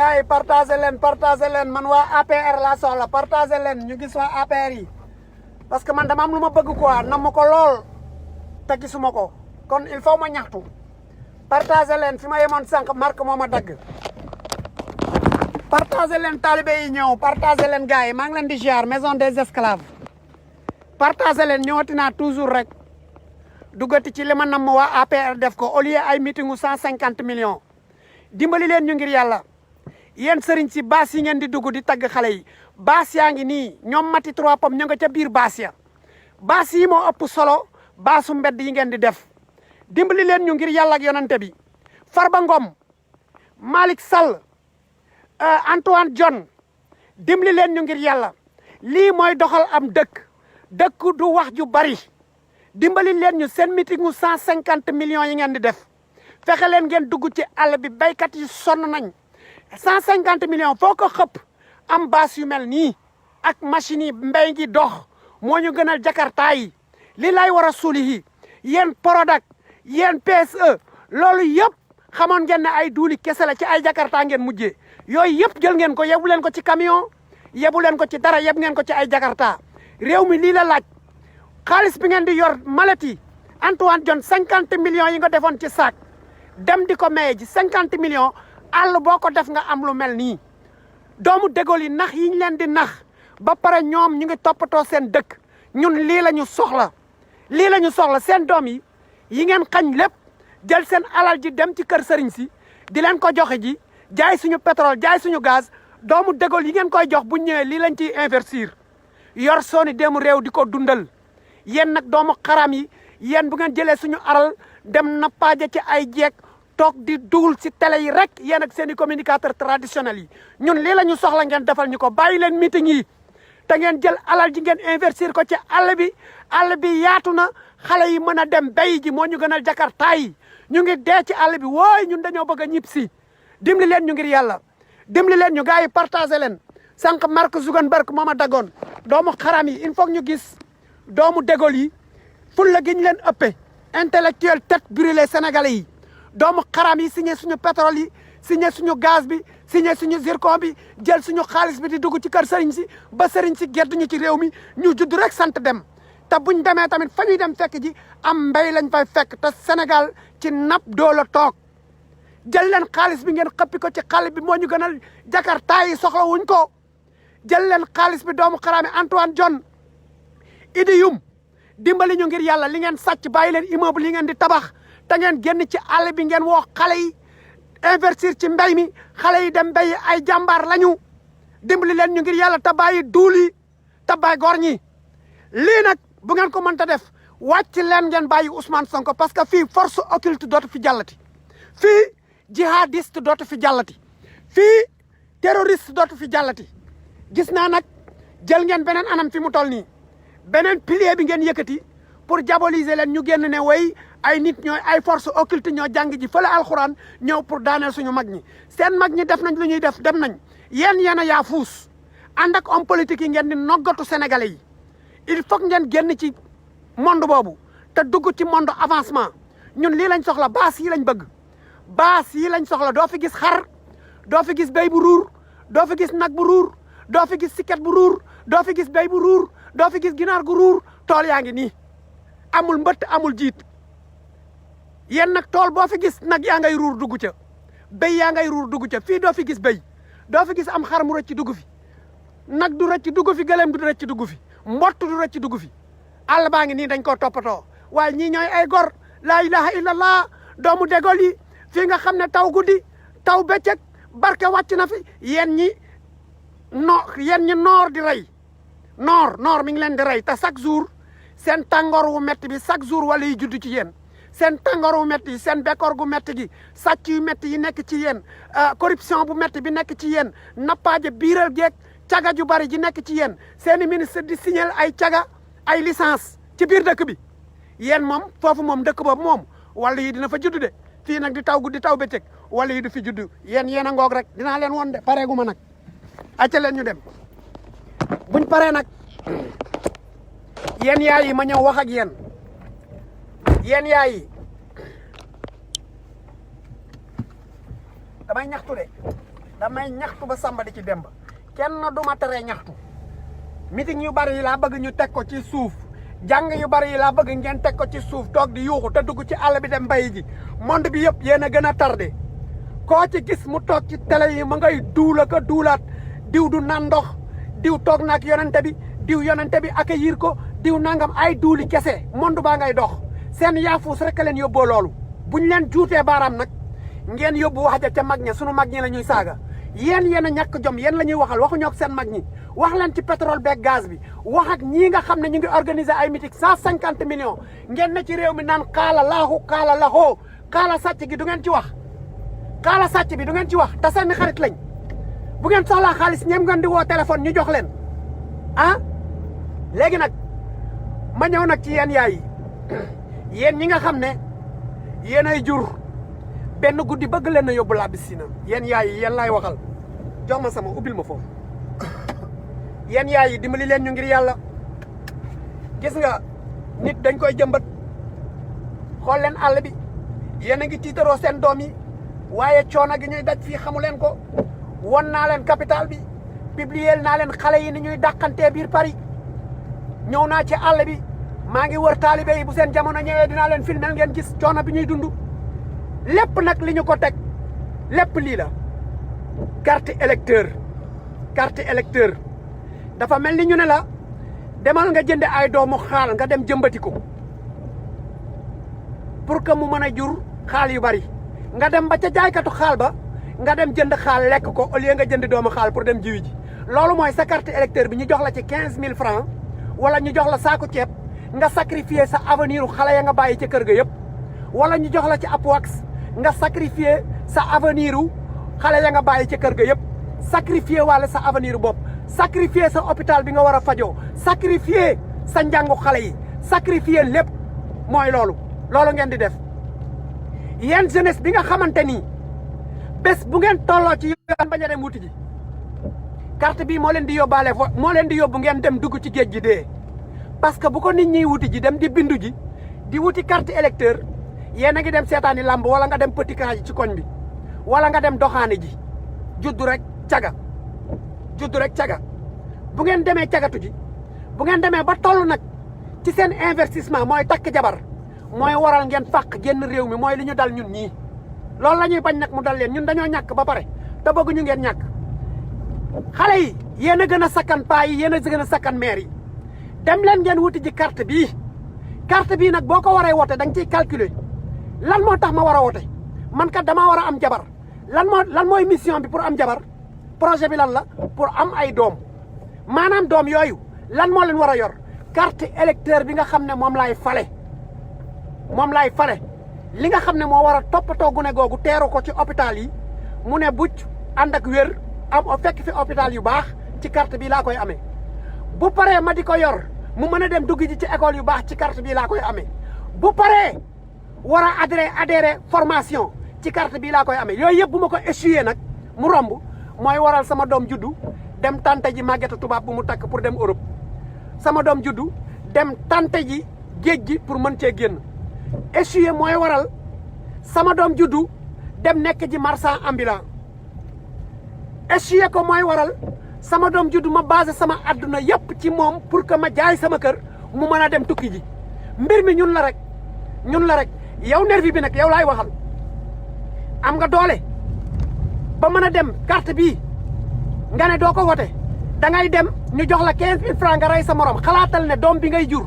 ay partagé leen man waa APR laa soxla partagé leen ñu gis waa APR yi parce que man dama am lu ma bëgg quoi nam ma ko lool te gisuma ko kon il faut ma ñaxtu partagé leen fi ma yemoon sànq marque moo ma dagg partagé leen talibé yi ñëw partagé leen gars yi maa ngi leen di ziar maison des esclaves partagé leen ñëwati naa toujours rek duggati ci li ma nam waa APR def ko au lieu ay meetingu 150 millions dimbali leen ñu ngir yàlla yéen sëriñ si baas yi ngeen di dugg di tagg xale yi baas yaa ngi nii ñoom mati 3 pom ñu nga ca biir baas ya baas yi moo ëpp solo baasu mbedd yi ngeen di def dimbali leen ñu ngir yàlla ak yonante bi Farba Ngom Malick Sall Antoine John dimbali leen ñu ngir yàlla lii mooy doxal am dëkk du wax ju bari dimbali leen ñu seen meetingu 150 millions yi ngeen di def fexe leen ngeen dugg ci àll bi béykat yi sonn nañ 150 millions foo ko xëpp am baas yu mel nii ak machines yi mbéy gi dox moo ñu gënal jakarta yi li lay war a suuli yi yéen Prodac yéen PSE loolu yëpp xamoon ngeen ne ay duuli kese la ci ay jakarta ngeen mujjee yooyu yëpp jël ngeen ko yebu leen ko ci camion yebu leen ko ci dara yeb ngeen ko ci ay jakarta réew mi lii la laaj xaalis bi ngeen di yor malet yi Antoine John 50 millions yi nga defoon ci saak dem di ko maye ji 50 millions àll boo ko def nga am lu mel nii doomu dégol yi nax yi ñu leen di nax ba pare ñoom ñu ngi toppatoo seen dëkk ñun lii la ñu soxla seen doom yi ngeen xañ lépp jël seen alal ji dem ci kër sëriñ si di leen ko joxe ji jaay suñu pétrole jaay suñu gaz doomu dégol yi ngeen koy jox bu ñëwee lii lañ ciy investir yor sooni déemu réew di ko dundal yéen nag doomu xaram yi yéen bu ngeen jëlee suñu alal dem nappaaje ci ay jeeg toog di dugul ci télé yi rek yéen ak seen i communicateur traditionnels yi ñun lii la ñu soxla ngeen defal ñu ko bàyyi leen meeting yi te ngeen jël alal ji ngeen investir ko ci àll bi yaatu na xale yi mën a dem béy ji moo ñu gënal jakarta yi ñu ngi dee ci àll bi wooy ñun dañoo bëgg a ñib si dimbali leen ñu ngir yàlla dimbali leen ñu gars yi partagé leen sànq Mark Zuckerberg moo ma daggoon doomu xaram yi il faut ñu gis doomu dégol yi ful la gi ñu leen ëppee intellectuel tête brûlée sénégalais yi doomu xaram yi signé suñu pétrole yi signé suñu gaz bi signé suñu zircon bi jël suñu xaalis bi di dugg ci kër sëriñ si ba sëriñ si gedd ñu ci réew mi ñu judd rek sant dem te buñ demee tamit fa ñuy dem fekk ji am mbéy lañ fay fekk te Sénégal ci napp doo la toog jël leen xaalis bi ngeen xëppi ko ci xale bi moo ñu gënal jakarta yi soxla wuñ ko jël leen xaalis bi doomu xaraami Antoine John Idi Yum dimbali ñu ngir yàlla li ngeen sàcc bàyyi leen immeuble yi ngeen di tabax te ngeen génn ci àll bi ngeen woo xale yi investir ci mbéy mi xale yi dem mbéy ay jàmbaar lañu dimbali leen ñu ngir yàlla te bàyyi duul yi te bàyyi góor ñi lii nag bu ngeen ko mënta def wàcc leen ngeen bàyyi Ousmane Sonko parce que fii force occulte dootu fi jàllati fii jihadiste dootu fi jàllati fii terroriste dootu fi jàllati gis naa nag jël ngeen beneen anam fi mu toll nii beneen pilier bi ngeen yëkkati pour diaboliser leen ñu génn ne way ay nit ñooy ay force occulte ñoo jàng ji fële alxuraan ñëw pour daaneel suñu mag ñi seen mag ñi def nañ lu ñuy def dem nañ yéen a yaa fuus ànd ak homme politique yi ngeen di noggatu sénégalais yi il faut ngeen génn ci monde boobu te dugg ci monde avancement ñun lii lañ soxla baas yi lañ bëgg baas yi lañ soxla doo fi gis xar doo fi gis béy bu ruur doo fi gis nag bu ruur doo fi gis siket bu ruur doo fi gis béy bu ruur doo fi gis ginaar gu ruur tool yaa ngi nii amul mbëtt amul jiit yéen nag tool boo fi gis nag yaa ngay ruur dugg ca béy yaa ngay ruur dugg ca fii doo fi gis béy doo fi gis am xar mu rëcc dugg fi nag du rëcc dugg fi gëléem du rëcc dugg fi mbott du rëcc dugg fi àll baa ngi nii dañ koo toppatoo waaye ñii ñooy ay gor laa ilaha illallah doomu dégol yi fii nga xam ne taw guddi taw bëccëg barke wàcc na fi yéen ñi noor di rey noor mi ngi leen di rey te chaque jour seen tàngoor wu métti bi chaque jour wala yi judd ci yéen seen tàngoor wu métti seen bekkoor gu métti gi sàcc yu métti yi nekk ci yéen corruption bu métti bi nekk ci yéen nappaaje biiral geeg caga ju bari ji nekk ci yéen seeni ministre di signer ay caga ay licence ci biir dëkk bi yéen moom foofu moom dëkk boobu moom wala yi dina fa judd de fii nag di taw guddi taw bëccëg wala yi du fi judd yéen a ngoog rek dinaa leen won de pareegu ma nag acca leen ñu dem buñ paree nag yéen yaay yi ma ñëw wax ak yéen yaay yi damay ñaxtu de damay ñaxtu ba samba di ci demb kenn du ma tere ñaxtu meeting yu bari yi laa bëgg ñu teg ko ci suuf jàng yu bari yi laa bëgg ngeen teg ko ci suuf toog di yuuxu te dugg ci àll bi dem mbay ji monde bi yëpp yéen a gën a tardé koo ci gis mu toog ci télé yi ma ngay duula ko duulaat diw du naan ndox diw toog naak yonente bi diw yonente bi accueillir ko diw nangam ay duuli kese monde baa ngay dox seen yaafuus rek a leen yóbboo loolu buñ leen juutee baaraam nag ngeen yóbbu wax ja ca mag ña sunu mag ñi la ñuy saaga yéen yéen a ñàkk jom yéen la ñuy waxal waxuñoo ak seen mag ñi wax leen ci pétrole beeg gaz bi wax ak ñii nga xam ne ñu ngi organiser ay meeting 150 millions ngeen ne ci réew mi naan xaala laaxu xaala laxoo xaala sàcc gi du ngeen ci wax xaala sàcc bi du ngeen ci wax te seen xarit lañ bu ngeen soxlaa xaalis ñeem ngeen di woo téléphone ñu jox leen ah léegi nag ma ñëw nag ci yéen yaay yi yéen ñi nga xam ne yéen ay jur benn guddi bëgg leen a yóbbu laa bisina yéen yaay yi yéen laay waxal jox ma sama ubbil ma foofu yéen yaay yi dimbali leen ñu ngir yàlla gis nga nit dañ koy jëmbat xool leen àll bi yéen a ngi tiitaroo seen doom yi waaye coono gi ñuy daj fii xamu leen ko won naa leen capital bi publier naa leen xale yi ni ñuy dàqantee biir Paris ñëw naa ci àll bi maa ngi wër taalibe yi bu seen jamono ñëwee dinaa leen filmel ngeen gis coono bi ñuy dund lépp nag li ñu ko teg lépp lii la carte électeur dafa mel ni ñu ne la demal nga jënd ay doomu xaal nga dem jëmbati ko pour que mu mën a jur xaal yu bari nga dem ba ca jaaykatu xaal ba nga dem jënd xaal lekk ko au lieu nga jënd doomu xaal pour dem jiwi ji loolu mooy sa carte électeur bi ñu jox la ci 15000 francs wala ñu jox la saako ceeb nga sacrifier sa avenir xale ya nga bàyyi ca kër ga yëpp wala ñu jox la ci ab wax nga sacrifier sa avenir xale ya nga bàyyi ca kër ga yëpp sacrifier wala sa avenir bopp sacrifier sa hôpital bi nga war a fajoo sacrifier sa njàngu xale yi sacrifier lépp mooy loolu ngeen di def yéen jeunesse bi nga xamante ni bés bu ngeen tolloo ci yoon bañ a dem wuti ji carte bii moo leen di yóbbaale moo leen di yóbbu ngeen dem dugg ci géej gi dee parce que bu ko nit ñiy wuti ji dem di bindu ji di wuti carte électeur yéen a ngi dem seetaani làmb wala nga dem petit camp ji ci koñ bi wala nga dem doxaani ji juddu rek caga bu ngeen demee cagatu ji bu ngeen demee ba toll nag ci seen investissement mooy takk jabar mooy waral ngeen fàq génn réew mi mooy li ñu dal ñun ñii loolu la ñuy bañ nag mu dal leen ñun dañoo ñàkk ba pare te bëgguñu ngeen ñàkk xale yi yéen a gën a sakkan paa yi yéen a gën a sakkan maire yi dem leen ngeen wuti ji carte bii nag boo ko waree wote da nga ciy calculer lan moo tax ma war a wote man kat damaa war a am jabar lan mooy mission bi pour am jabar projet bi lan la pour am ay doom maanaam doom yooyu lan moo leen war a yor carte électeur bi nga xam ne moom laay fale li nga xam ne moo war a toppatoo gune googu teeru ko ci hôpital yi mu ne bucc ànd ak wér am fekk fi hôpital yu baax ci carte bi laa koy amee bu paree ma di ko yor mu mën a dem dugg ji ci école yu baax ci carte bi laa koy amee bu paree war a adhéré formation ci carte bi laa koy amee yooyu yëpp bu ma ko échoué nag mu romb mooy waral sama doom juddu dem tante ji màggeta tubaab bu mu takk pour dem Europe sama doom juddu dem tante ji géej gi pour mën cee génn échoué mooy waral sama doom juddu dem nekk ji marchand ambulant échoué ko mooy waral sama doom juddu ma basé sama adduna yëpp ci moom pour que ma jaay sama kër mu mën a dem tukki ji mbir mi ñun la rek yow nervi bi nag yow laay waxal am nga doole ba mën a dem carte bii nga ne doo ko wote da ngay dem ñu jox la 15000 francs nga rey sa morom xalaatal ne doom bi ngay jur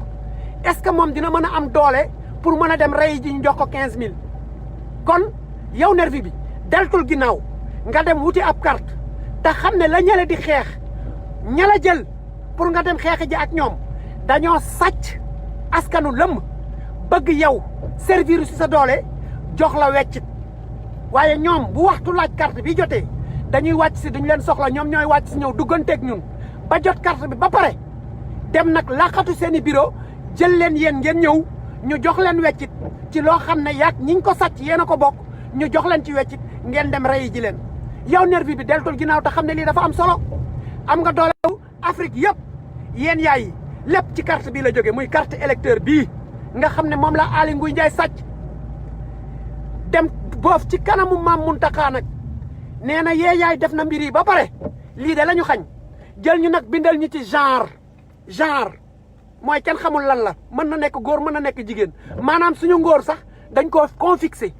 est-ce que moom dina mën a am doole pour mën a dem rey ji ñu jox ko 15000 kon yow nervi bi deltul ginnaaw nga dem wuti ab carte te xam ne la ñale di xeex ñala jël pour nga dem xeex ji ak ñoom dañoo sàcc askanu lëmm bëgg yow servir si sa doole jox la weccit waaye ñoom bu waxtu laaj carte bi jotee dañuy wàcc si duñu leen soxla ñoom ñooy wàcc si ñëw dugganteeg ñun ba jot carte bi ba pare dem nag laqatu seeni bureau jël leen yéen ngeen ñëw ñu jox leen weccit ci loo xam ne yaag ñiñ ko sàcc yéen a ko bokk ñu jox leen ci weccit ngeen dem reyi ji leen yow nervi bi deltul ginnaaw te xam ne lii dafa am solo am nga doole Afrique yëpp yéen yaay yi lépp ci carte bii la jóge muy carte électeur bii nga xam ne moom la Aly Ngouille Ndiaye sàcc dem boof ci kanamu Maam Muntaxa nag nee na yee yaay def na mbir yi ba pare lii de la ñu xañ jël ñu nag bindal ñu ci genre mooy kenn xamul lan la mën na nekk góor mën na nekk jigéen maanaam suñu ngóor sax dañ ko confisqué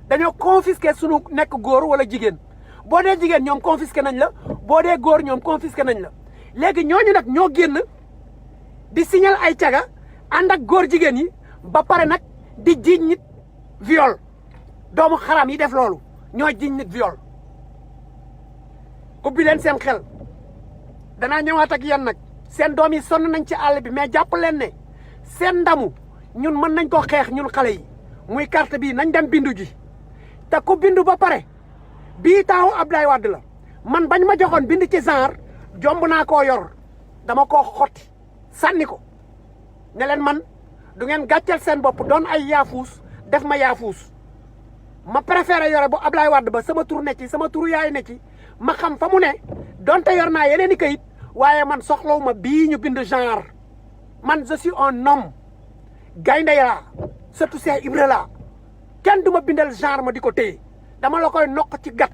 dañoo confisqué suñu nekk góor wala jigéen boo dee jigéen ñoom confisqué nañ la boo dee góor ñoom confisqué nañ la léegi ñooñu nag ñoo génn di signal ay caga ànd ak góor jigéen yi ba pare nag di jiiñ nit viol doomu xaram yi def loolu ñoo jiiñ nit viol ubbi leen seen xel danaa ñëwaat ak yéen nag seen doom yi sonn nañ ci àll bi mais jàpp leen ne seen ndamu ñun mën nañ ko xeex ñun xale yi muy carte bii nañ dem bindu ji te ku bindu ba pare bii taawu Abdoulaye Wade la man bañ ma joxoon bind ci genre jomb naa koo yor dama koo xotti sànni ko ne leen man du ngeen gàcceel seen bopp doon ay yaafuus def ma yaafuus ma préféré yore bu Abdoulaye Wade ba sama tur ne ci sama turu yaay ne ci ma xam fa mu ne donte yor naa yeneen i kayit waaye man soxlawu ma bii ñu bind genre man je suis un homme gaynde laa surtout Cheikh Ibra laa kenn du ma bindal genre ma di ko téye dama la koy nokk ci gat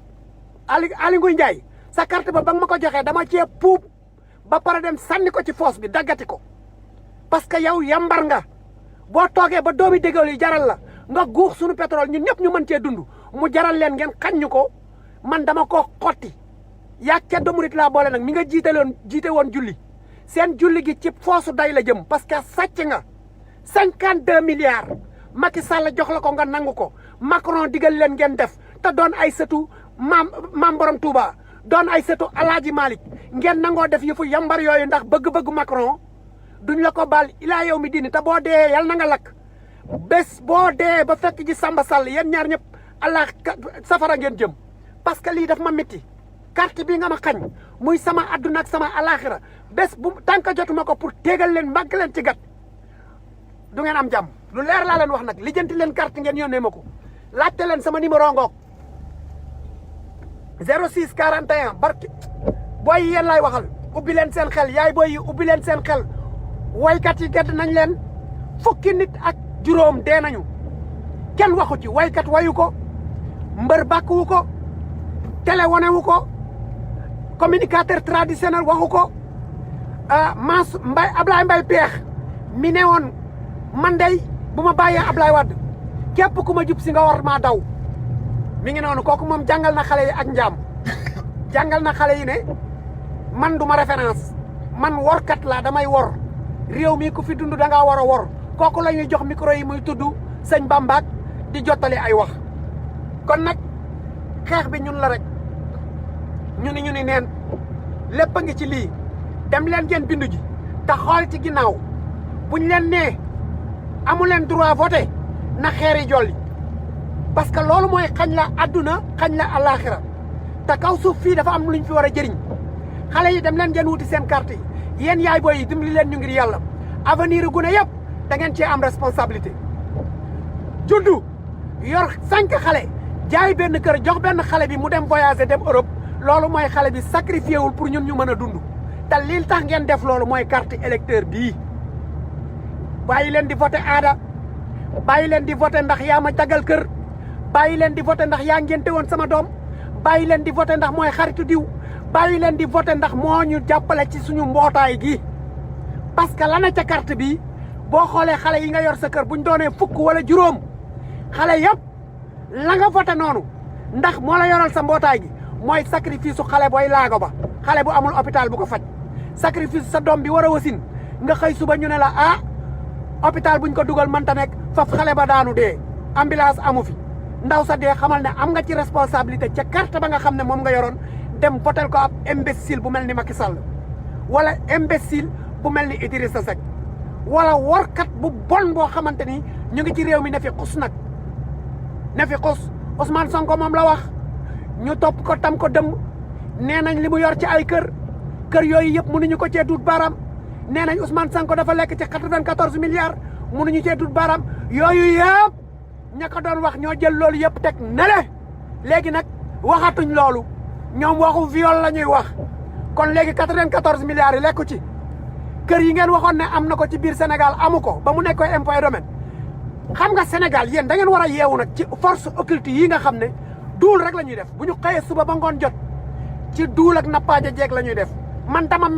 Ali Nguy Ndiaye sa carte ba nga ma ko joxee dama cee puub ba pare dem sànni ko ci foos bi daggati ko parce que yow yambar nga boo toogee ba doomi déggal yi jaral la nga guux suñu pétrole ñun ñëpp ñu mën cee dund mu jaral leen ngeen xañ ñu ko man dama ko xotti yaa ceddo murit laa boole nag mi nga jiite woon julli seen julli gi ci foosu day la jëm parce que sàcc nga 52 milliards Macky Sall jox la ko nga nangu ko Macron digal leen ngeen def te doon ay sëtu maam borom Touba doon ay sëtu Alaaji Malick ngeen nangoo def yëfu yambar yooyu ndax bëgg-bëgg Macron duñ la ko baal ilaa yow mi diini te boo dee yal na nga lakk bés boo dee ba fekk ji Samba Sall yéen ñaar ñëpp allah safara ngeen jëm parce que lii daf ma métti carte bi nga ma xañ muy sama adduna ak sama alaxira bés bu tànk jotuma ko pour téegal leen mbàgg leen ci gat du ngeen am jàmm lu leer laa leen wax nag lijjanti leen carte ngeen yónnee ma ko laajte leen sama numéro ngoog 06 41 barki booy yi yéen laay waxal ubbi leen seen xel yaay booy yi ubbi leen seen xel waykat yi gedd nañ leen fukki nit ak juróom dee nañu kenn waxu ci waykat wayu ko mbër bàkkuwu ko télé wonewu ko communicateur traditionnel waxu ko Ablaye Mbaye Peex mi ne woon man day bu ma bàyyee Ablaye Wade képp ku ma jub si nga war maa daw mi ngi noonu kooku moom jàngal na xale yi ak njaam jàngal na xale yi ne man du ma référence man workat laa damay wor réew mi ku fi dund da ngaa war a wor kooku la ñuy jox micro yi muy tudd sëñ Bambaak di jottali ay wax kon nag xeex bi ñun la rek ñu ni neen lépp a ngi ci lii dem leen ngeen bindu ji te xool ci ginnaaw buñ leen nee amu leen droit voter na xeer yi jolli parce que loolu mooy xañ la adduna xañ la alaxira te kaw suuf fii dafa am luñ fi war a jëriñ xale yi dem leen ngeen wuti seen carte yi yéen yaay booy yi dimbali leen ñu ngir yàlla avenir gune yëpp da ngeen cee am responsabilité juddu yor 5 xale jaay benn kër jox benn xale bi mu dem voyager dem Europe loolu mooy xale bi sacrifié wul pour ñun ñu mën a dund te lii tax ngeen def loolu mooy carte électeur bii bàyyi leen di voté aada bàyyi leen di voté ndax yaa ma tagal kër bàyyi leen di voté ndax yaa ngénte woon sama doom bàyyi leen di voté ndax mooy xaritu diw bàyyi leen di voté ndax moo ñu jàppale ci suñu mbootaay gi parce que la na ca carte bi boo xoolee xale yi nga yor sa kër buñ doonee fukk wala juróom xale yëpp la nga voté noonu ndax moo la yoral sa mbootaay gi mooy sacrifice su xale booy laago ba xale bu amul hôpital bu ko faj sacrifice sa doom bi war a wasin nga xëy suba ñu ne la hôpital buñ ko dugal mënta nekk faf xale ba daanu dee ambulance amu fi ndaw sa dee xamal ne am nga ci responsabilité ca carte ba nga xam ne moom nga yoroon dem votel ko ab imbécile bu mel ni Macky Sall wala imbécile bu mel ni Idrissa Seck wala workat bu bon boo xamante ni ñu ngi ci réew mi ne fi xus nag ne fi xus Ousmane Sonko moom la wax ñu topp ko tam ko dëmm nee nañ li mu yor ci ay kër yooyu yëpp mënuñu ko cee duut baaraam nee nañ Ousmane Sonko dafa lekk ci 94 milliards mënuñu cee duut baaraam yooyu yëpp ña ko doon wax ñoo jël loolu yëpp teg nele léegi nag waxatuñ loolu ñoom waxu viol la ñuy wax kon léegi 94 milliards yi lekku ci kër yi ngeen waxoon ne am na ko ci biir Sénégal amu ko ba mu nekk impôt et domaine xam nga Sénégal yéen da ngeen war a yeewu nag ci force occulte yi nga xam ne duul rek la ñuy def bu ñu xëyee suba ba ngoon jot ci duul ak nappaaja jeeg la ñuy def man dama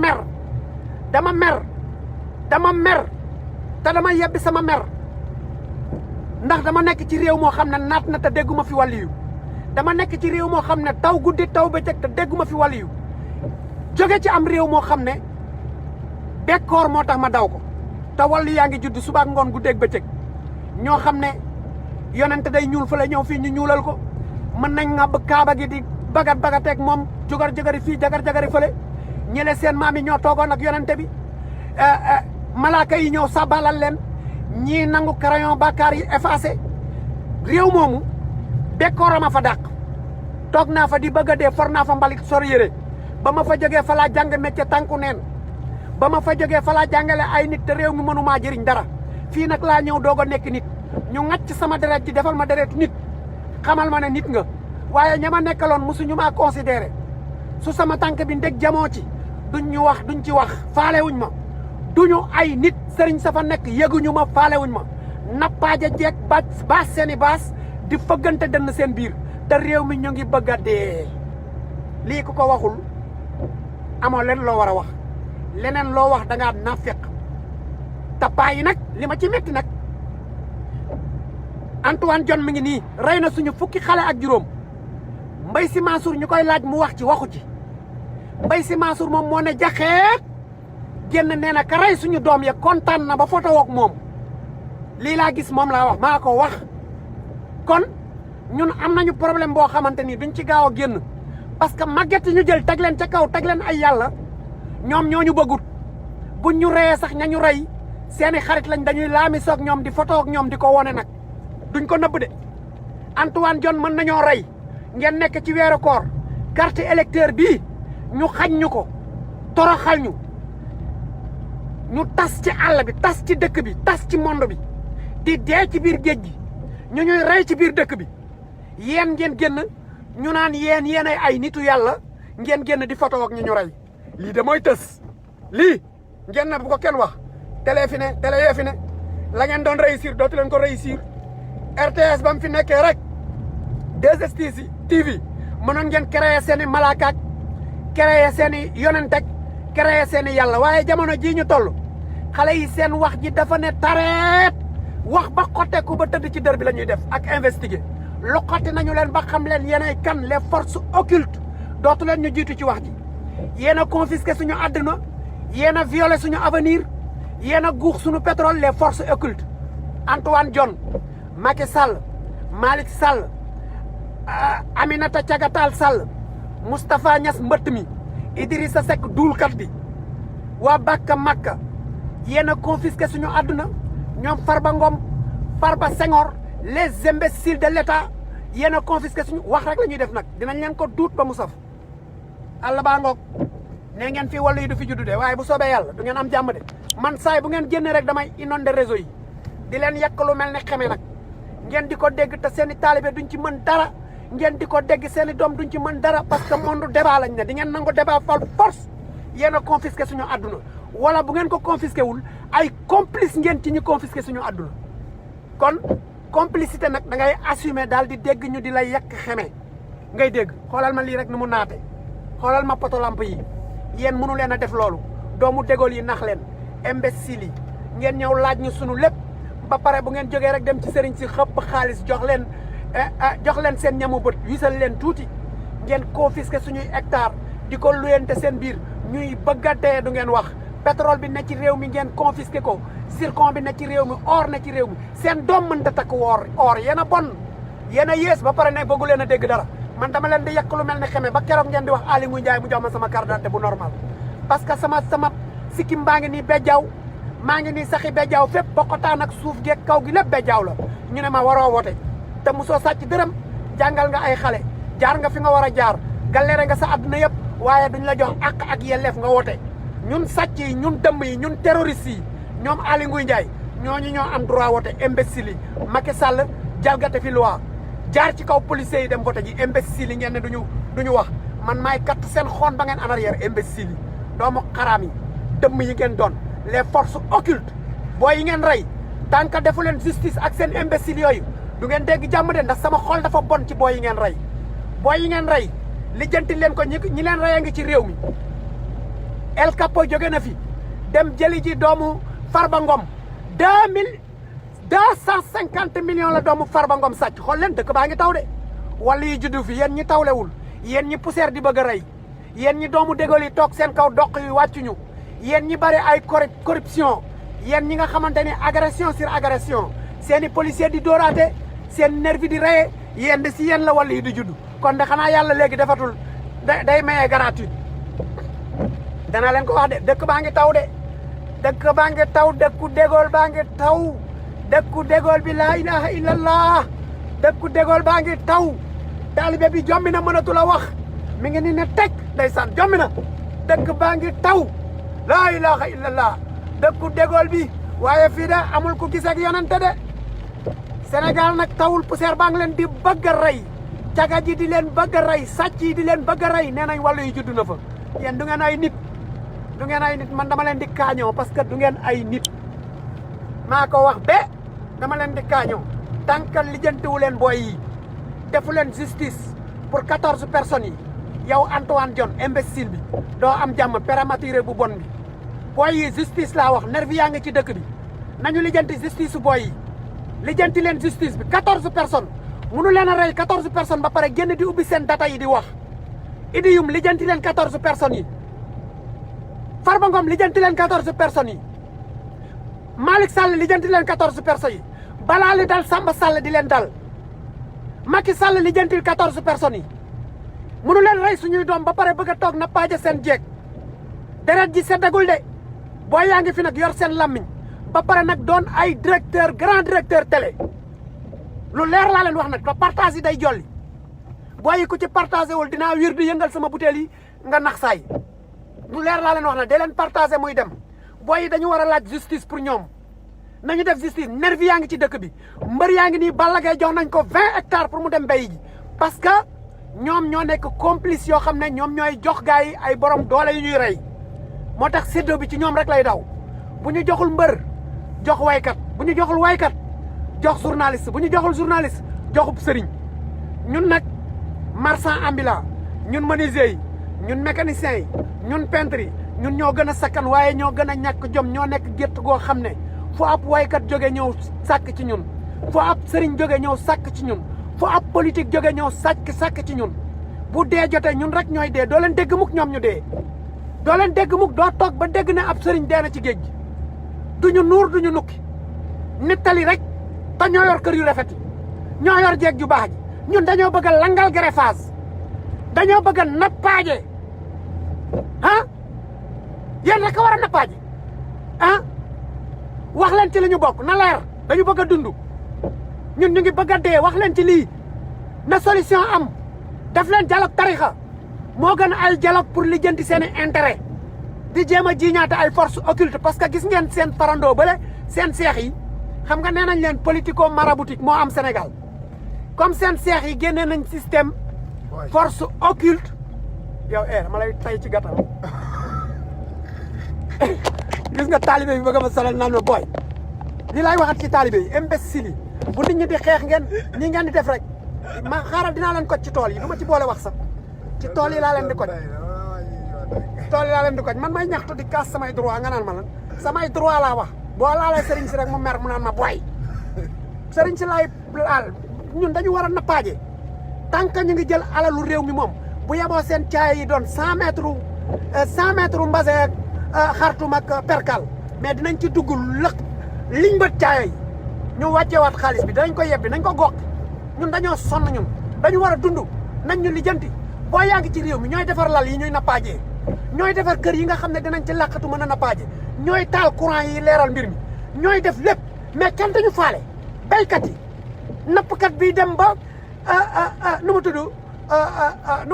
mer te dama yebbi sama mer ndax dama nekk ci réew moo xam ne naat na te dégguma fi wàlliyu dama nekk ci réew moo xam ne taw guddi taw bëccëg te dégguma fi wàlliyu jóge ci am réew moo xam ne bekkoor moo tax ma daw ko te wàllu yaa ngi judd suba ak ngoon guddeeg bëccëg ñoo xam ne yonente day ñuul fële ñëw fii ñu ñuulal ko mën nañ nga bëgg kaaba gi di bagateeg moom jagar-jagari fii jagar-jagari fële ñële seen maam yi ñoo toogoon ak yonente bi malaaka yi ñëw sabalal leen ñii nangu crayon bàkkaar yi effacé réew moomu bekkoor ma fa dàq toog naa fa di bëgg a dee for naa fa mbalit sor yére ba ma fa jógee fa laa jàng métier tànku neen ba ma fa jógee fa laa jàngale ay nit te réew mi mënumaa jëriñ dara fii nag laa ñëw doog a nekk nit ñu ŋàcc sama deret ji defal ma deret nit xamal ma ne nit nga waaye ña ma nekkaloon mosuñu maa considéré su sama tànk bi ndeg jamoo ci duñ ci wax faalewuñ ma duñu ay nit sëriñ sa fa nekk yëguñu ma faalewuñ ma nappaaja jeeg baas seeni baas di fëggante dënn seen biir te réew mi ñu ngi bëgg a dee lii ku ko waxul amoo leen loo war a wax leneen loo wax da ngaa naafeq tapaa yi nag li ma ci métti nag Antoine Diome mi ngi nii rey na suñu fukki xale ak juróom Mbaye Sy Mansour ñu koy laaj mu wax ci waxu ci Mbaye Sy Mansour moom moo ne jaxeet génn nee na ka rey suñu doom ya kontaan na ba photo woog moom lii laa gis moom laa wax maa ko wax kon ñun am nañu problème boo xamante ni duñ ci gaaw a génn parce que màgget yi ñu jël teg leen ca kaw teg leen ay yàlla ñoom ñoo ñu bëggut buñ ñu reyee sax ñañu rey seeni xarit lañ dañuy laami soog ñoom di photo ak ñoom di ko wone nag duñ ko nëbb de Antoine Diome mën nañoo rey ngeen nekk ci weeru koor carte électeur bii ñu xañ ñu ko toroxal ñu tas ci àll bi tas ci dëkk bi tas ci monde bi di dee ci biir géej gi ñu ñuy rey ci biir dëkk bi yéen ngeen génn ñu naan yéen ay nitu yàlla ngeen génn di photo ak ñu rey lii de mooy tës lii ngeen na bu ko kenn wax télé fi ne télé yee fi ne la ngeen doon réussir dootu leen ko réussir RTS ba mu fi nekkee rek 2STV mënoon ngeen créer seen i malaakaak créer seen i yonentek créer seen i yàlla waaye jamono jii ñu toll xale yi seen wax ji dafa ne tareet wax ba xotteeku ba tëdd ci dër bi la ñuy def ak investiguer lu xotti nañu leen ba xam leen yéenay kan les forces occultes dootu leen ñu jiitu ci wax ji yéen a confisqué suñu àdduna yéen a violé suñu avenir yéen a guux suñu pétrole les forces occultes Antoine Diome Macky Sall Malick Sall Aminata Thiagatal Sall Moustapha Niass mbëtt mi Idrissa Seck duulkat bi waa Bakka Makka yéen a confisqué suñu àdduna ñoom Farba Ngom Farba Senghor les imbéciles de l'État yéen a confisqué suñu wax rek la ñuy def nag dinañ leen ko duut ba mu saf àll baa ngoog ne ngeen fii wàllu yi du fi juddu de waaye bu soobee yàlla du ngeen am jàmm de man saay bu ngeen génnee rek damay inondé réseau yi di leen yàq lu mel ne xeme nag ngeen di ko dégg te seen i taalibe duñ ci mën dara ngeen di ko dégg seen i doom duñ ci mën dara parce que monde débat lañ ne di ngeen nangu débat fal force yéen a confisqué suñu àdduna wala bu ngeen ko confisqué wul ay complice ngeen ci ñu confisqué suñu àdduna kon complicité nag da ngay assumer daal di dégg ñu di lay yàq xeme ngay dégg xoolal ma lii rek nu mu naate xoolal ma poto lampe yi yéen mënu leen a def loolu doomu dégool yi nax leen imbécile yi ngeen ñëw laaj ñu sunu lépp ba pare bu ngeen jógee rek dem ci sëriñ si xëpp xaalis jox leen seen ñamu bët wisal leen tuuti ngeen confisqué suñuy hectare di ko luyente seen biir ñuy bëgg a dee du ngeen wax pétrole bi ne ci réew mi ngeen confisqué ko zircon bi ne ci réew mi or ne ci réew mi seen doom mënta takk or yéen a bon yéen a yées ba pare ne bëggu leen a dégg dara man dama leen di yàq lu mel ne xeme ba keroog ngeen di wax Aly Ngouille Ndiaye mu jox ma sama carte d'identité bu normal parce que sama sikkim baa ngi nii bejjaaw maa ngi nii saxi bejjaaw fépp bokkotaan ak suuf geeg kaw gi lépp bejjaaw la ñu ne ma waroo wote te mosoo sàcc dërëm jàngal nga ay xale jaar nga fi nga war a jaar galère nga sa àdduna yëpp waaye duñ la jox àq ak yelleef nga wote ñun sàcc yi ñun dëmm yi ñun terroriste yi ñoom Aly Ngouille Ndiaye ñooñu ñoo am droit wote imbécile yi Macky Sall jalgate fi loi jaar ci kaw policiers yi dem vote ji imbécile yi ngeen ne duñu wax man maay katt seen xoon ba ngeen en arrière imbécile yi doomu xaraam yi dëmm yi ngeen doon les forces occultes booy yi ngeen rey tant que defu leen justice ak seen imbécile yooyu du ngeen dégg jàmm de ndax sama xol dafa bon ci booy yi ngeen rey booy yi ngeen rey lijjanti leen ko ñi leen rey a ngi ci réew mi El Capo jóge na fi dem jëli ji doomu Farba Ngom 250 millions la doomu Farba Ngom sàcc xool leen dëkk baa ngi taw de wala yi juddu fi yéen ñi tawlewul yéen ñi poussière di bëgg a rey yéen ñi doomu dégal yi toog seen kaw doq yi wàccuñu yéen ñi bari ay corruption yéen ñi nga xamante ni agression sur agression seen i policier di dóoraate seen nervi di reye yéen de si yéen la wala yi di judd kon de xanaa yàlla léegi defatul day mayee gratuit dana leen ko wax de dëkk baa ngi taw de dëkk baa ngi taw dëkku dégool baa ngi taw dëkku dégool bi laa ilaha illallah dëkku dégool baa ngi taw taalibe bi jommi na mënatu la wax mi ngi ni ne teg ndeysaan jommi na dëkk baa ngi taw laa ilaha illallah dëkku dégool bi waaye fii de amul ku gis ak yonente de Sénégal nag tawul poussière baa ngi leen di bëgg a rey caga ji di leen bëgg a rey sàcc yi di leen bëgg a rey nee nañ wàllu yi judd na fa yéen du ngeen ay nit du ngeen ay nit man dama leen di kaañoo parce que du ngeen ay nit maa ko wax be dama leen di kaañoo tànkal lijjantiwu leen booy yi defu leen justice pour 14 personnes yi yow Antoine Diome imbécile bi doo am jàmm prématuré bu bon bi booy yi justice laa wax nervi yaa ngi ci dëkk bi nañu lijjanti justice su booy yi lijjanti leen justice bi 14 personnes munu leen a rey 14 personnes ba pare génn di ubbi seen data yi di wax idiyum lijjanti leen 14 personnes yi Farba Ngom lijjanti leen 14 personnes yi Malick Sall lijjanti leen 14 personnes yi balaa li dal Samba Sall di leen dal Macky Sall lijjantil 14 personnes yi munu leen rey suñuy doom ba pare bëgg a toog na paaje seen jeeg deret ji seddagul de boo yaa ngi fi nag yor seen lammiñ ba pare nag doon ay directeur grand directeur télé lu leer laa leen wax nag te partage yi day jolli booy yi ku ci partagé wul dinaa wir di yëngal sama butéel yi nga nax saay lu leer laa leen wax nag day leen partagé muy dem booy yi dañu war a laaj justice pour ñoom nañu def justice nervi yaa ngi ci dëkk bi mbër yaa ngi nii Balla Gaye jox nañ ko 20 hectares pour mu dem béy ji parce que ñoom ñoo nekk complice yoo xam ne ñoom ñooy jox gars yi ay borom doole yu ñuy rey moo tax séddoo bi ci ñoom rek lay daw bu ñu joxul mbër jox waykat bu ñu joxul waykat jox journaliste bu ñu joxul journaliste joxub sëriñ ñun nag marchand ambulant ñun menuisier yi ñun mécanicien yi ñun peintre yi ñun ñoo gën a sakkan waaye ñoo gën a ñàkk jom ñoo nekk gétt goo xam ne fu ab waykat jóge ñëw sàkk ci ñun fu ab sëriñ jóge ñëw sàkk ci ñun fu ab politique jóge ñëw sàkk ci ñun bu dee jotee ñun rek ñooy dee doo leen dégg mukk ñoom ñu dee doo leen dégg mukk doo toog ba dégg ne ab sëriñ dee na ci géej gi duñu nuur duñu nukki nittali rek te ñoo yor kër yu rafet yi ñoo yor jeeg ju baax ji ñun dañoo bëgg a langal greffage dañoo bëgg a nappaaje ah yéen rek a war a nappaaje ah wax leen ci li ñu bokk na leer dañu bëgg a dund ñun ñu ngi bëgg a dee wax leen ci lii na solution am daf leen dialogue tarixa moo gën ay dialogue pour lijjanti seen i intérêt di jéem a jiiñaate ay force occulte parce que gis ngeen seen farandoo bale seen seex yi xam nga nee nañ leen politico maraboutique moo am Sénégal comme seen seex yi génnee nañ système force occulte yow ma lay tay ci gàttal gis nga taalibe bi bëgg a ma solal naan ma booy li laay waxat ci taalibe yi imbécile yi bu nit ñi di xeex ngeen nii ngeen di def rek ma xaaral dinaa leen koj ci tool yi du ma ci boole wax sax ci tool yi laa leen di koj tool yi laa leen di koj man may ñaxtu di kaas samay droit nga naan ma lan samay droit laa wax boo laalee sëriñ si rek mu mer mu naan ma booy sëriñ si laay laal ñun dañu war a nappaaje tant que ñu ngi jël alalu réew mi moom bu yeboo seen caay yi doon 100 mètres mbase ak xartum ak perkal mais dinañ ci dugg lëq liñ bët caaya yi ñu wàcceewaat xaalis bi danañ ko yebbi nañ ko gox ñun dañoo sonn ñun dañu war a dund nañ ñu lijjanti boo yaa ngi ci réew mi ñooy defar lal yi ñuy nappaajee ñooy defar kër yi nga xam ne dinañ ci làqatu mën a nappaaje ñooy taal courant yi leeral mbir mi ñooy def lépp mais kenn dañu faale béykat yi nappkat bi dem ba nu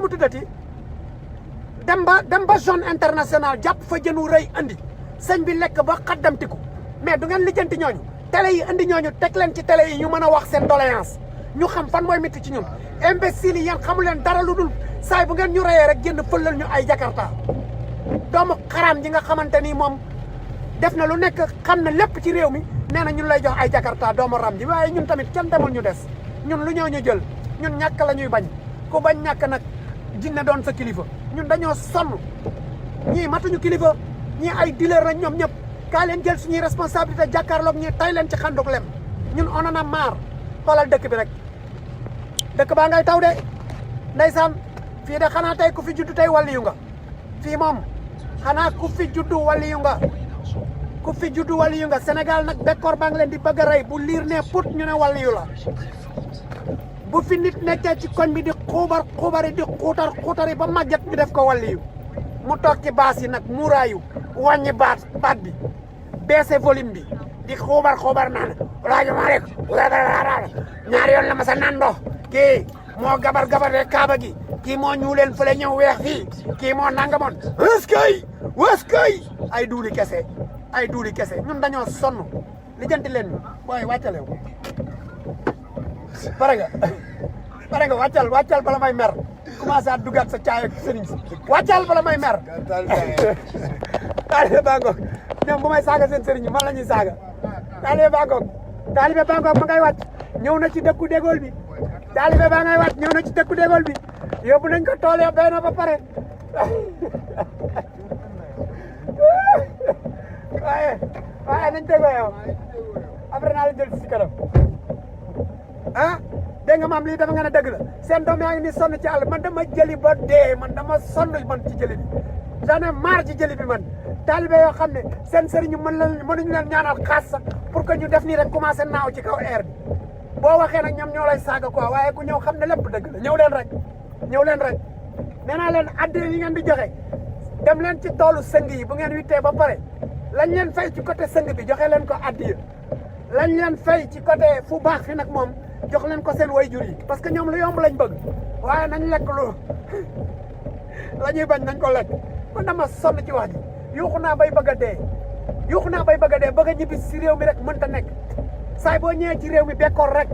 mu tuddati dem ba zone internationale jàpp fa jënu rëy andi sëñ bi lekk ba xaddamtiku mais du ngeen lijjanti ñooñu télé yi andi ñooñu teg leen ci télé yi ñu mën a wax seen doléance ñu xam fan mooy métti ci ñun imbécile yi yéen xamu leen dara lu dul saay bu ngeen ñu reyee rek génn fëlal ñu ay jakarta doomu xaraam ji nga xamante ni moom def na lu nekk xam na lépp ci réew mi nee na ñun lay jox ay jakarta doomu ram ji waaye ñun tamit kenn demul ñu des ñun lu ñëw ñu jël ñun ñàkk la ñuy bañ ku bañ ñàkk nag jinne doon sa kilifa ñun dañoo sonn ñii matuñu kilifa ñii ay dealer lañ ñoom ñëpp kaa leen jël suñuy responsabilité jàkkaarloog ñii tay leen ci xanduk lem ñun on en a marre xoolal dëkk bi rek dëkk baa ngay taw de ndeysaan fii de xanaa tey ku fi juddu tey waliyu nga fii moom xanaa ku fi juddu waliyu nga ku fi juddu waliyu nga Sénégal nag bekkoor baa ngi leen di bëgg a rey bu liir ne put ñu ne waliyu la bu fi nit nekkee ci koñ bi di xuubari di xuutari ba màgget ñu def ko waliyu mu toog ci baas yi nag muuraayu wàññi baat bi baissé volume bi di xuubar naan rajo rek ñaari yoon la ma sa naan ndox kii moo gabar de kaaba gi kii moo ñuuleen fële ñëw weex fii kii moo nangamoon waskay ay duuli kese ñun dañoo sonn lijjanti leen ñu booy wàccalew pare nga wàccal bala may mer commencé at dugaat sa caay ak sëriñ si wàccal bala may mer taalibe bangoog ñoom bu may saaga seen sëriñ man la ñuy saaga taalibe bangoog ma ngay wàcc ñëw na ci dëkku dégool bi taalibe baa ngay wàcc ñëw na ci dëkku dégool bi yóbbu nañ ko tool ya béy na ba pare waaye nañ déggoo yow après naa la jël si kanam ah dégg nga maam lii dafa nga ne dëgg la seen doom yaa ngi ni sonn ci àll man dama jëli ba dee man dama sonn man ci jëli bi j'en ai marre ci jëli bi man taalibe yoo xam ne seen sëriñ mënuñu leen ñaanal xaas sax pour que ñu def nii rek commencé naaw ci kaw air bi boo waxee nag ñoom ñoo lay saaga quoi waaye ku ñëw xam ne lépp dëgg la ñëw leen rek nee naa leen addi yi ngeen di joxe dem leen ci toolu sëng yi bu ngeen wittee ba pare lañ leen fay ci côté sëng bi joxe leen ko addiya lañ leen fay ci côté fu baax fi nag moom jox leen ko seen wayjur yi parce que ñoom lu yomb lañ bëgg waaye nañ lekk lu la ñuy bañ nañ ko lekk man dama sonn ci wax ji yuuxu naa bay bëgg a dee bëgg a ñibbi si réew mi rek mënta nekk saay boo ñëwee ci réew mi bekkoor rek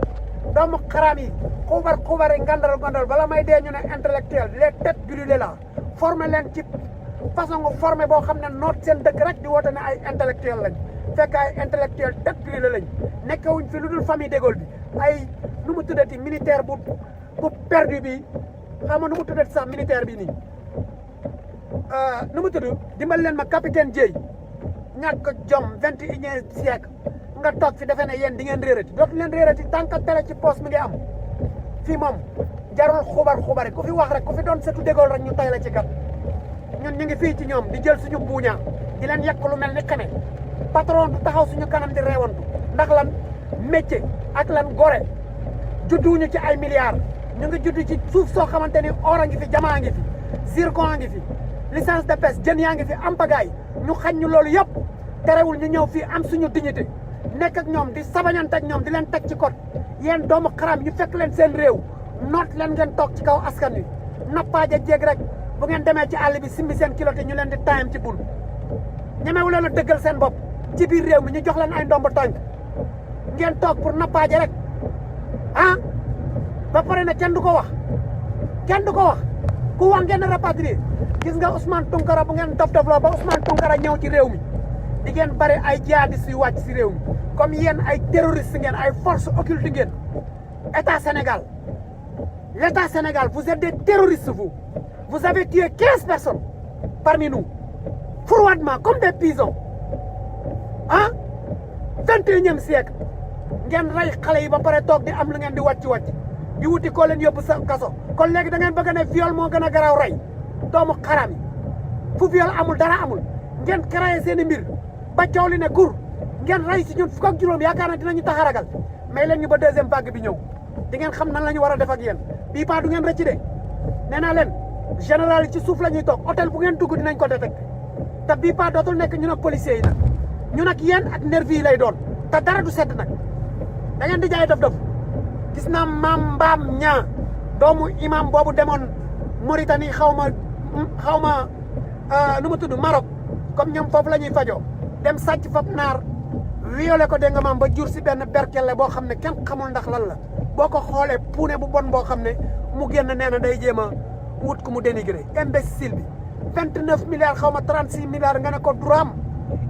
doomu xaraam yi xubari ngandal bala may dee ñu ne intellectuel les têtes brûlées là formé leen ci façon nga formé boo xam ne noot seen dëkk rek di woote ne ay intellectuel lañ fekk ay intellectuel têtes brûlées lañ nekkewuñ fi lu dul famille d'école bi ay nu mu tuddati militaire bu perdu bi xam nga nu mu tuddati sax militaire bi nii nu mu tudd dimbal leen ma capitaine Dieye ñàkk jom 21e siècle nga toog fi defe ne yéen di ngeen réerati dootu leen réerati tant que télé ci poste mi ngi am fii moom jarul xubari ku fi wax rek ku fi doon setu dégool rek ñu tay la ci gat ñun ñu ngi fii ci ñoom di jël suñu buuñaa di leen yàq lu mel ni kane patron du taxaw suñu kanam di reewantu ndax lan métier ak lan gore judduwuñu ci ay milliards ñu ngi judd ci suuf soo xamante ni or a ngi fi jamaa ngi fi zircon a ngi fi licence de pêche jën yaa ngi fi am pagaay ñu xañ ñu loolu yëpp terewul ñu ñëw fii am suñu dignité nekk ak ñoom di sabañante ak ñoom di leen teg ci code yéen doomu xaram ñu fekk leen seen réew noot leen ngeen toog ci kaw askan wi nappaaja jéeg rek bu ngeen demee ci àll bi simbi seen kilote ñu leen di taayam ci bul ñemewu leen a dëggal seen bopp ci biir réew mi ñu jox leen ay ndomba tànk ngeen toog pour nappaaje rek ah ba pare ne kenn du ko wax ku wax ngeen rapatrier gis nga Ousmane Tounkara bu ngeen dof-dofloo ba Ousmane Tounkara ñëw ci réew mi di ngeen bari ay jihadistes yu wàcc si réew mi comme yéen ay terroristes ngeen ay forces occultes ngeen état Sénégal vous êtes des terroristes vous avez tué 15 personnes parmi nous froidement comme des pigeons ah 21e siècle ngeen rey xale yi ba pare toog di am lu ngeen di wàcc di wuti koo leen yóbbu sa kaso kon léegi da ngeen bëgg ne viol moo gën a garaaw rey doomu xaram yi fu viol amul dara amul ngeen créé seen i mbir ba coow li ne kur ngeen rey si ñun fukk ak juróom yaakaar na dinañu tax a ragal may leen ñu ba deuxième vague bi ñëw di ngeen xam nan la ñu war a def ak yéen bii pas du ngeen rëcc de nee naa leen général yi ci suuf la ñuy toog hôtel bu ngeen dugg dinañ ko détecté te bii pas dootul nekk ñun ak policiers yi nag ñun ak yéen ak nervi yi lay doon te dara du sedd nag da ngeen di jaay dof gis naa maam mbaam ñaa doomu imam boobu demoon Mauritanie xaw ma nu mu tudd Maroc comme ñoom foofu la ñuy fajoo dem sàcc fab naar violé ko dégg nga maam ba jur si benn berkelle boo xam ne kenn xamul ndax lan la boo ko xoolee puune bu bon boo xam ne mu génn nee na day jéem a wut ku mu dénigré imbécile bi 29 milliards xaw ma 36 milliards nga ne ko duram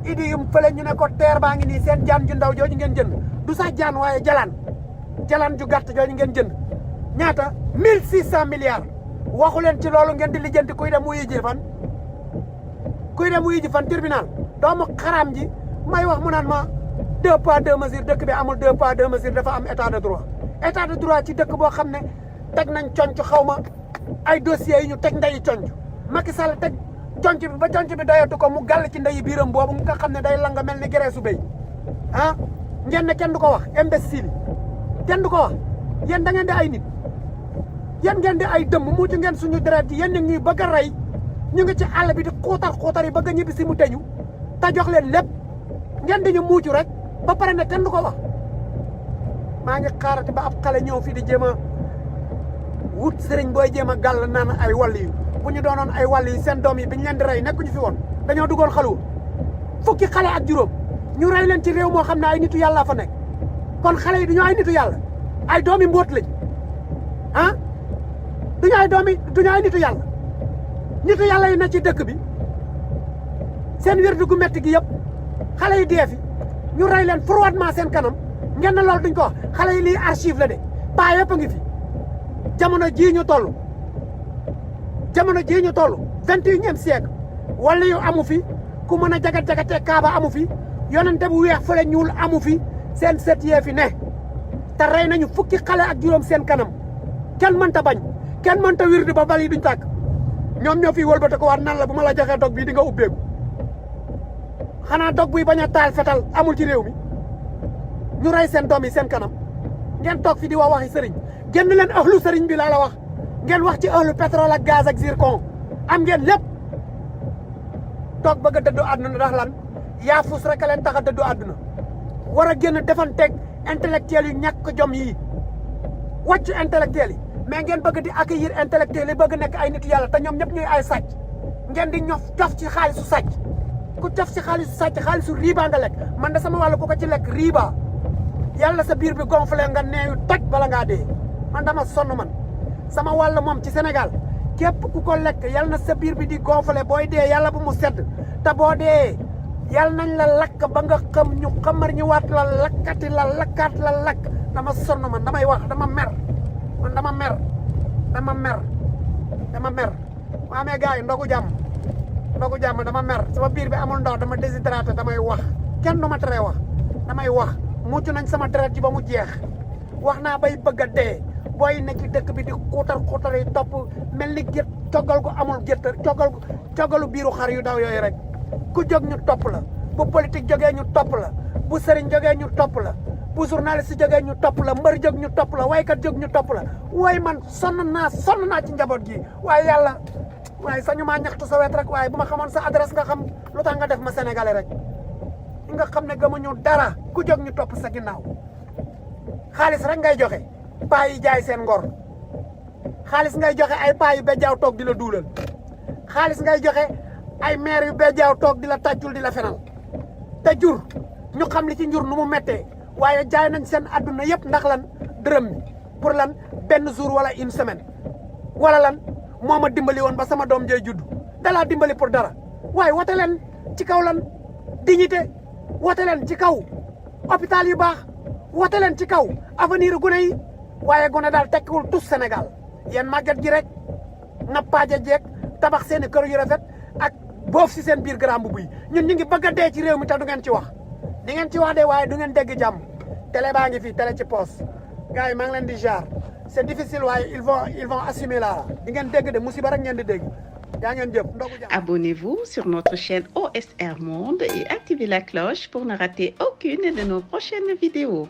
idi yum fële ñu ne ko teer baa ngi nii seen jaan ju ndaw jooju ngeen jënd du sax jaan waaye jalaan ju gàtt jooju ngeen jënd ñaata 1600 milliards waxu leen ci loolu ngeen di lijjanti kuy dem wuyu ji fan kuy dem wuyu ji fan tribunal doomu xaraam ji may wax mu naan ma 2 poids 2 mesures dëkk bi amul 2 poids 2 mesures dafa am état de droit ci dëkk boo xam ne teg nañ conc xaw ma ay dossiers yi ñu teg ndeyi conc Macky Sall teg conc bi ba conc bi doyatu ko mu gàll ci ndeyi biiram boobu nga xam ne day langa mel ni gereesu béy ah ngeen ne kenn du ko wax imbécile kenn du ko wax yéen da ngeen di ay nit yéen ngeen di ay dëmm muucu ngeen suñu deret yi yéen ñu ngi bëgg a rey ñu ngi ci àll bi di xuutar yi bëgg a ñibbi si mu teñu te jox leen lépp ngeen di ñu muucu rek ba pare ne kenn du ko wax maa ngi xaarati ba ab xale ñëw fii di jéem a wut sëriñ booy jéem a gàll naan ay wàll yu bu ñu doonoon ay wàll yu seen doom yi bi ñu leen di rey nekkuñu fi woon dañoo duggoon xalu fukki xale ak juróom ñu rey leen ci réew moo xam ne ay nitu yàlla fa nekk kon xale yi duñu ay nitu yàlla ay doomi mbóot lañ ah duñu ay nitu yàlla yi na ci dëkk bi seen wérdu gu metti gi yëpp xale yi dee fi ñu rey leen froidement seen kanam ngeen na loolu duñ ko wax xale yi lii archive la de paa yëpp a ngi fi jamono jii ñu toll 21e siècle wala yu amu fi ku mën a jagat-jagatee kaaba amu fi yonente bu weex fële ñuul amu fi seen sët yee fi ne te rey nañu fukki xale ak juróom seen kanam kenn mënta bañ kenn mënta wirdi ba bal yi duñ tàkk ñoom ñoo fi wëlbate ko waat nan la bu ma la joxee dog bii di nga ubbeeku xanaa dog buy bañ a taal fetal amul ci réew mi ñu rey seen doom yi seen kanam ngeen toog fi di wax waxi sëriñ génn leen ahlu sëriñ bi laa la wax ngeen wax ci ahlu pétrole ak gaz ak zircon am ngeen lépp toog bëgg a dëddu àdduna ndax lan yaa fus rek a leen tax a dëddu àdduna war a génn defanteeg intellectuels yu ñàkk jom yi wàcc intellectuels yi mais ngeen bëgg di accueillir intellectuels yi bëgg nekk ay nit yàlla te ñoom ñëpp ñuy ay sàcc ngeen di cof ci xaalisu sàcc ku cof ci xaalisu sàcc xaalisu riba nga lekk man de sama wàllu ku ko ci lekk riba yàlla sa biir bi gonflé nga neeyu toj bala ngaa dee man dama sonn man sama wàll moom ci Sénégal képp ku ko lekk yàlla na sa biir bi di gonflé booy dee yàlla bu mu sedd te boo dee yàlla nañ la lakk ba nga xam ñu xamar ñu waat la lakkati la lakkaat la lakk dama sonn man damay wax dama mer waa mais gars yi ndogu jàmm dama mer sama biir bi amul ndox dama déshydraté damay wax kenn du ma teree wax damay wax mucc nañ sama deret ji ba mu jeex wax naa bay bëgg a dee booy ne ci dëkk bi di xuutar yi topp mel ni gét coggal gu amul gét coggalu biiru xar yu daw yooyu rek ku jóg ñu topp la bu politique jógee ñu topp la bu sëriñ jógee ñu topp la bu journaliste jógee ñu topp la mbër jóg ñu topp la waykat jóg ñu topp la waaye man sonn naa ci njaboot gi waaye yàlla waaye sañu maa ñaxtu sa wet rek waaye bu ma xamoon sa adresse nga xam lu tax nga def ma sénégalais rek nga xam ne gëmuñu dara ku jóg ñu topp sa ginnaaw xaalis rek ngay joxe paa yi jaay seen ngor xaalis ngay joxe ay paa yu bejjaaw toog di la duulal xaalis ngay joxe ay maire yu bejjaaw toog di la tàccul di la fenal te jur ñu xam li ci njur nu mu méttee waaye jaay nañ seen adduna yëpp ndax lan dërëm mi pour lan benn jour wala une semaine wala lan moo ma dimbali woon ba sama doom jay judd dalaa dimbali pour dara waaye wote leen ci kaw lan dignité wote leen ci kaw hôpital yu baax wote leen ci kaw avenir gune yi waaye gune daal tekkiwul tous Sénégal yéen màgget gi rek nappaaja jeeg tabax seen i kër yu rafet ak boof si seen biir grand mbubb yi ñun ñu ngi bëgg a dee ci réew mi te du ngeen ci wax di ngeen ci wax de waaye du ngeen dégg jàmm télé baa ngi fi télé ci poos gars yi maa ngi leen di jaar c'est difficile waaye ils vont assumer là di ngeen dégg de musiba rek ngeen di dégg yaa ngeen jëf ndogu jàmm. Abonnez-vous sur notre chaîne OSR Monde et activez la cloche pour ne rater aucune de nos prochaines vidéos.